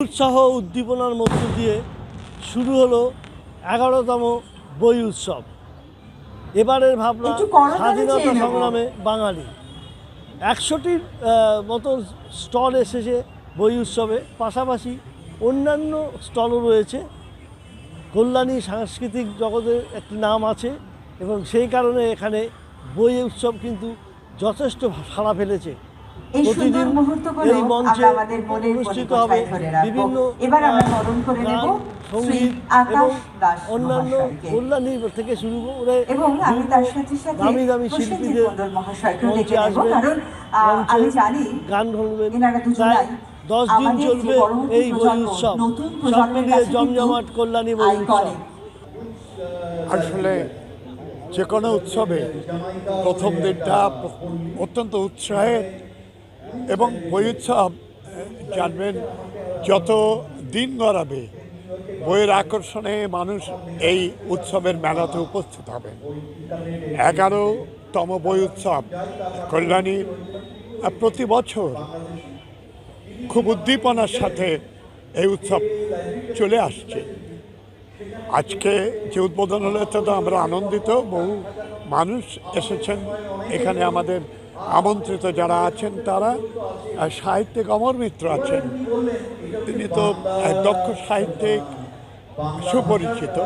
উৎসাহ উদ্দীপনার মধ্য দিয়ে শুরু হলো 11তম বই উৎসব। এবারের ভাবনা স্বাধীনতা সংগ্রামে বাঙালি। 100টির মতো স্টল এসেছে বই উৎসবে, পাশাপাশি অন্যান্য স্টলও রয়েছে। কল্যাণী সাংস্কৃতিক জগতের একটি নাম আছে এবং সেই কারণে এখানে বই উৎসব কিন্তু যথেষ্ট সাড়া ফেলেছে। প্রতিদিন এই মঞ্চে অনুষ্ঠিত হবে বিভিন্ন গান, সঙ্গীত এবং অন্যান্য কল্যাণী থেকে শুরু করে দামি দামি শিল্পীদের মঞ্চে আসবেন, মঞ্চে গান ধরবেন। প্রায় 10 দিন চলবে এই বই উৎসব। সব মিলিয়ে জমজমাট কল্যাণী বই উৎসব। আসলে যে কোনো উৎসবে প্রথম দিনটা অত্যন্ত উৎসাহের এবং বই উৎসব জানবেন যত দিন গড়াবে বইয়ের আকর্ষণে মানুষ এই উৎসবের মেলাতে উপস্থিত হবে। 11তম বই উৎসব কল্যাণীর প্রতি বছর খুব উদ্দীপনার সাথে এই উৎসব চলে আসছে। আজকে যে উদ্বোধন হলো তো আমরা আনন্দিত। বহু মানুষ এসেছেন এখানে, আমাদের আমন্ত্রিত যারা আছেন তারা। সাহিত্যিক অমর মিত্র আছেন, তিনি তো দক্ষ সাহিত্যিক, সুপরিচিত।